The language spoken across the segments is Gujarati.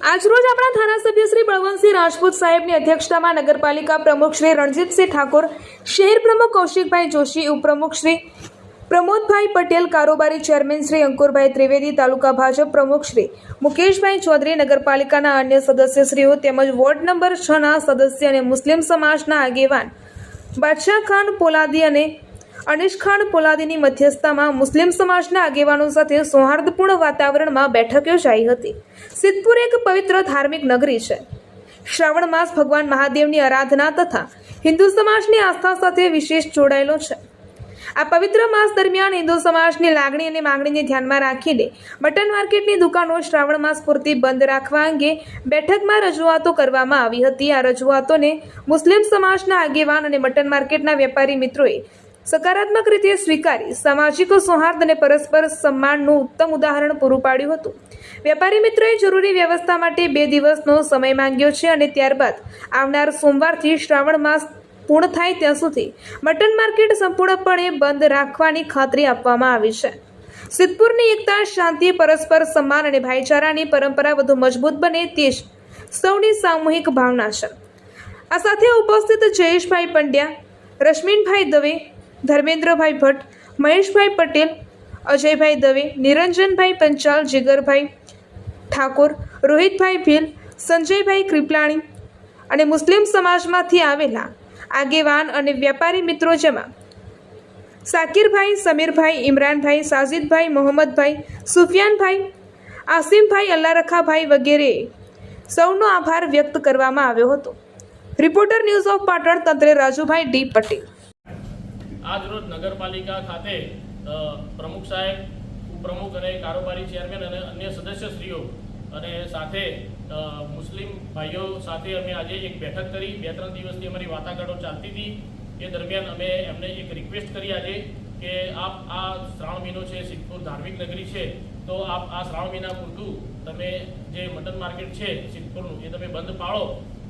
આજરોજ આપણા ધારાસભ્ય શ્રી બળવંતસિંહ રાજપૂત સાહેબની અધ્યક્ષતામાં નગરપાલિકા પ્રમુખ શ્રી રણજીતસિંહ ઠાકોર, શહેર પ્રમુખ કૌશિકભાઈ જોશી, ઉપપ્રમુખ શ્રી પ્રમોદભાઈ પટેલ, કારોબારી ચેરમેન શ્રી અંકુરભાઈ ત્રિવેદી, તાલુકા ભાજપ પ્રમુખ શ્રી મુકેશભાઈ ચૌધરી, નગરપાલિકાના અન્ય સદસ્યશ્રીઓ તેમજ વોર્ડ નંબર 6ના સદસ્ય અને મુસ્લિમ સમાજના આગેવાન બાદશાહ ખાન પોલાદી અને અનીશ ખાન પોલાદીની મધ્યસ્થતામાં મુસ્લિમ સમાજના આગેવાનો સાથે સૌહાર્દપૂર્ણ વાતાવરણમાં બેઠક યોજાઈ હતી। સિદ્ધપુર એક પવિત્ર ધાર્મિક નગરી છે। શ્રાવણ માસ ભગવાન મહાદેવની આરાધના તથા હિન્દુ સમાજની આસ્થા સાથે વિશેષ જોડાયેલો છે। આ પવિત્ર માસ દરમિયાન હિન્દુ સમાજની લાગણી અને માંગણીને ધ્યાનમાં રાખીને મટન માર્કેટની દુકાનો શ્રાવણ માસ પૂરતી બંધ રાખવા અંગે બેઠકમાં રજૂઆતો કરવામાં આવી હતી। આ રજૂઆતોને મુસ્લિમ સમાજના આગેવાન અને મટન માર્કેટના વેપારી મિત્રોએ સકારાત્મક રીતે સ્વીકારી સામાજિક સૌહાર્દ અને પરસ્પર સન્માનનું ઉત્તમ ઉદાહરણ પૂરું પાડ્યું હતું। વેપારી મિત્રોએ જરૂરી વ્યવસ્થા માટે 2 દિવસનો સમય માંગ્યો છે અને ત્યારબાદ આવનાર સોમવારથી શ્રાવણ માસ પૂર્ણ થાય ત્યાં સુધી મટન માર્કેટ સંપૂર્ણપણે બંધ રાખવાની ખાતરી આપવામાં આવી છે। સિદ્ધપુરની એકતા, શાંતિ, પરસ્પર સન્માન અને ભાઈચારાની પરંપરા વધુ મજબૂત બને તે જ સૌની સામૂહિક ભાવના છે। આ સાથે ઉપસ્થિત જયેશભાઈ પંડ્યા, રશ્મિનભાઈ દવે, ધર્મેન્દ્રભાઈ ભટ્ટ, મહેશભાઈ પટેલ, અજયભાઈ દવે, નિરંજનભાઈ પંચાલ, જીગરભાઈ ઠાકોર, રોહિતભાઈ ભીલ, સંજયભાઈ કૃપલાણી અને મુસ્લિમ સમાજમાંથી આવેલા આગેવાન અને વેપારી મિત્રો જેમાં સાકિરભાઈ, સમીરભાઈ, ઇમરાનભાઈ, સાજિદભાઈ, મોહમ્મદભાઈ, સુફિયાનભાઈ, આસિમભાઈ, અલ્લારખાભાઈ વગેરે સૌનો આભાર વ્યક્ત કરવામાં આવ્યો હતો। રિપોર્ટર ન્યૂઝ ઓફ પાટણ, તંત્રે રાજુભાઈ ડી પટેલ। આજ રોજ નગરપાલિકા ખાતે પ્રમુખ સાહેબ, ઉપપ્રમુખ અને કારોબારી ચેરમેન અને અન્ય સદસ્યશ્રીઓ અને સાથે મુસ્લિમ ભાઈઓ સાથે અમે આજે એક બેઠક કરી। 2-3 દિવસથી અમારી વાટાઘાટો ચાલતી હતી। એ દરમિયાન અમે એમને એક રિક્વેસ્ટ કરી આજે કે આપ આ શ્રાવણ મહિનો છે, સિદ્ધપુર ધાર્મિક નગરી છે, તો આપ આ શ્રાવણ મહિના પૂરતું તમે જે મટન માર્કેટ છે સિદ્ધપુરનું એ તમે બંધ પાડો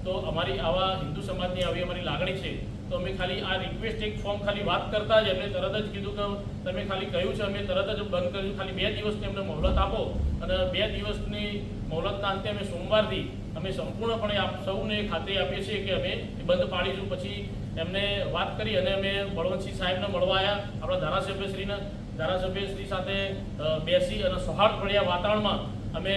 તો અમારી આવા હિન્દુ સમાજની આવી અમારી લાગણી છે। તો અમે ખાલી આ રિક્વેસ્ટ એક ફોર્મ ખાલી વાત કરતા જ એમને તરત જ કીધું કે તમે ખાલી કહ્યું છે, અમે તરત જ બંધ કર્યું। ખાલી 2 દિવસની અમને મોહલત આપો અને 2 દિવસની મોહલતના અંતે અમે સોમવારથી અમે સંપૂર્ણપણે આપ સૌને ખાતરી આપીએ છીએ કે અમે બંધ પાડીશું। પછી એમને વાત કરી અને અમે બળવંતસિંહ સાહેબને મળવા આવ્યા, આપણા ધારાસભ્યશ્રી સાથે બેસી અને સૌહાર્દભર્યા વાતાવરણમાં અમે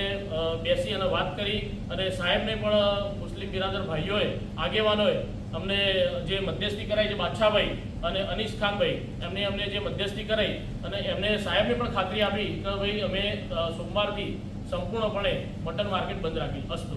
બેસી અને વાત કરી અને સાહેબને પણ મુસ્લિમ બિરાદર ભાઈઓએ, આગેવાનોએ અમને જે મધ્યસ્થી કરાઈ છે બાદશાહભાઈ અને અનીશ ખાનભાઈ, અમને જે મધ્યસ્થી કરાઈ અને એમને સાહેબને પણ ખાતરી આપી કે ભાઈ અમે સોમવારથી સંપૂર્ણપણે મટન માર્કેટ બંધ રાખી। અસ્તુ।